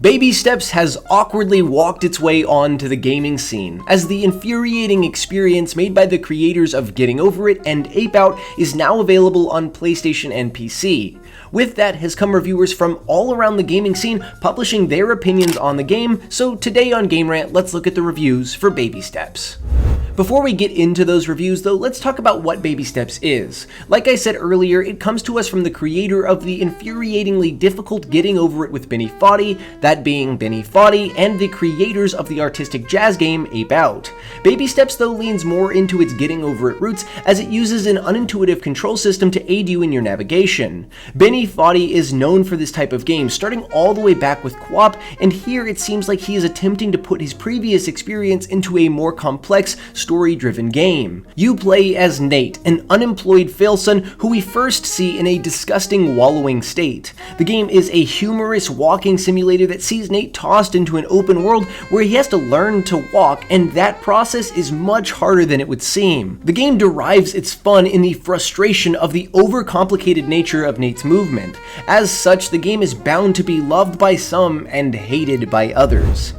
Baby Steps has awkwardly walked its way onto the gaming scene, as the infuriating experience made by the creators of Getting Over It and Ape Out is now available on PlayStation and PC. With that has come reviewers from all around the gaming scene publishing their opinions on the game, so today on Game Rant, let's look at the reviews for Baby Steps. Before we get into those reviews though, let's talk about what Baby Steps is. Like I said earlier, it comes to us from the creator of the infuriatingly difficult Getting Over It with Bennett Foddy, that being Bennett Foddy, and the creators of the artistic jazz game Ape Out. Baby Steps though leans more into its Getting Over It roots, as it uses an unintuitive control system to aid you in your navigation. Bennett Foddy is known for this type of game, starting all the way back with Co-op, and here it seems like he is attempting to put his previous experience into a more complex, story-driven game. You play as Nate, an unemployed failson who we first see in a disgusting wallowing state. The game is a humorous walking simulator that sees Nate tossed into an open world where he has to learn to walk, and that process is much harder than it would seem. The game derives its fun in the frustration of the overcomplicated nature of Nate's movement. As such, the game is bound to be loved by some and hated by others.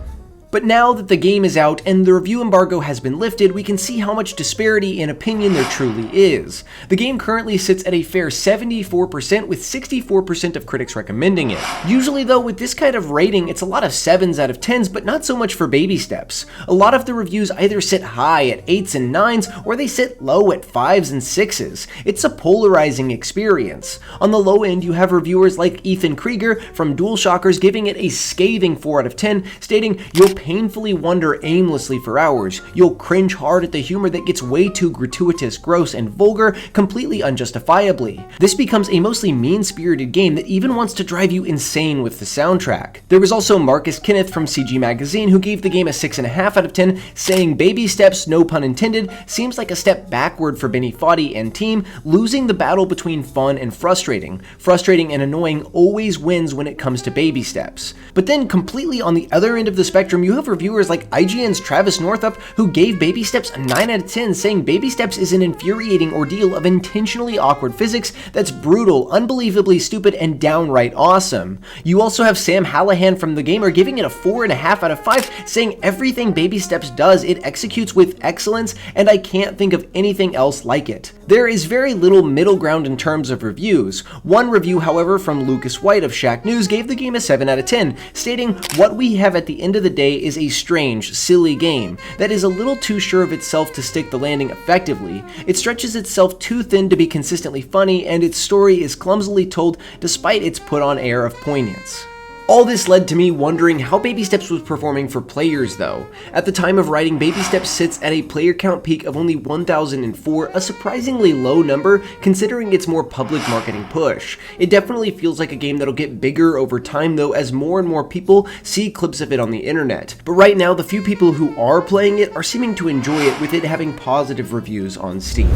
But now that the game is out and the review embargo has been lifted, we can see how much disparity in opinion there truly is. The game currently sits at a fair 74%, with 64% of critics recommending it. Usually though, with this kind of rating, it's a lot of 7s out of 10s, but not so much for Baby Steps. A lot of the reviews either sit high at 8s and 9s, or they sit low at 5s and 6s. It's a polarizing experience. On the low end, you have reviewers like Ethan Krieger from DualShockers giving it a scathing 4 out of 10, stating, "You'll painfully wander aimlessly for hours. You'll cringe hard at the humor that gets way too gratuitous, gross, and vulgar, completely unjustifiably." This becomes a mostly mean-spirited game that even wants to drive you insane with the soundtrack. There was also Marcus Kenneth from CG Magazine who gave the game a 6.5 out of 10, saying Baby Steps, no pun intended, seems like a step backward for Bennett Foddy and team, losing the battle between fun and frustrating. Frustrating and annoying always wins when it comes to Baby Steps. But then completely on the other end of the spectrum, you have reviewers like IGN's Travis Northup who gave Baby Steps a 9 out of 10, saying Baby Steps is an infuriating ordeal of intentionally awkward physics that's brutal, unbelievably stupid, and downright awesome. You also have Sam Hallahan from The Gamer giving it a 4.5 out of 5, saying everything Baby Steps does, it executes with excellence, and I can't think of anything else like it. There is very little middle ground in terms of reviews. One review, however, from Lucas White of Shack News gave the game a 7 out of 10, stating, "What we have at the end of the day is a strange, silly game that is a little too sure of itself to stick the landing effectively. It stretches itself too thin to be consistently funny, and its story is clumsily told despite its put-on air of poignance." All this led to me wondering how Baby Steps was performing for players though. At the time of writing, Baby Steps sits at a player count peak of only 1,004, a surprisingly low number considering its more public marketing push. It definitely feels like a game that'll get bigger over time though, as more and more people see clips of it on the internet. But right now, the few people who are playing it are seeming to enjoy it, with it having positive reviews on Steam.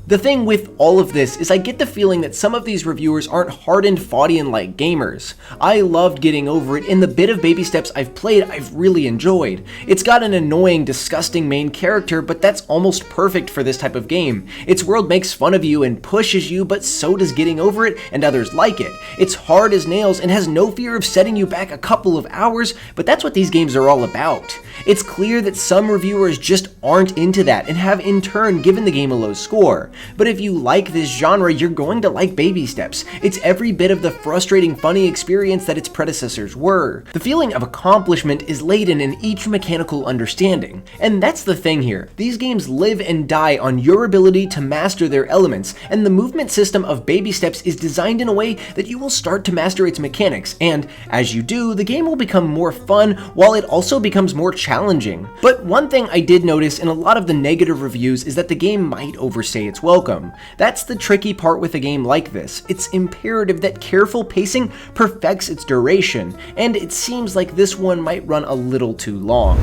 The thing with all of this is I get the feeling that some of these reviewers aren't hardened Foddian-like gamers. I loved Getting Over It, and the bit of Baby Steps I've played I've really enjoyed. It's got an annoying, disgusting main character, but that's almost perfect for this type of game. Its world makes fun of you and pushes you, but so does Getting Over It, and others like it. It's hard as nails and has no fear of setting you back a couple of hours, but that's what these games are all about. It's clear that some reviewers just aren't into that and have in turn given the game a low score. But if you like this genre, you're going to like Baby Steps. It's every bit of the frustrating, funny experience that its predecessors were. The feeling of accomplishment is laden in each mechanical understanding. And that's the thing here. These games live and die on your ability to master their elements, and the movement system of Baby Steps is designed in a way that you will start to master its mechanics, and as you do, the game will become more fun while it also becomes more challenging. But one thing I did notice in a lot of the negative reviews is that the game might overstay its welcome. That's the tricky part with a game like this. It's imperative that careful pacing perfects its duration, and it seems like this one might run a little too long.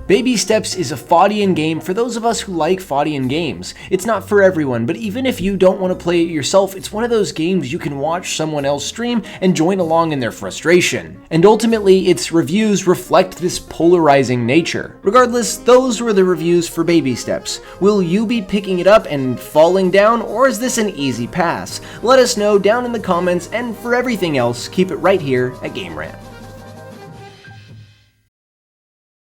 Baby Steps is a Foddian game for those of us who like Foddian games. It's not for everyone, but even if you don't want to play it yourself, it's one of those games you can watch someone else stream and join along in their frustration. And ultimately, its reviews reflect this polarizing nature. Regardless, those were the reviews for Baby Steps. Will you be picking it up and falling down, or is this an easy pass? Let us know down in the comments, and for everything else, keep it right here at Game Rant.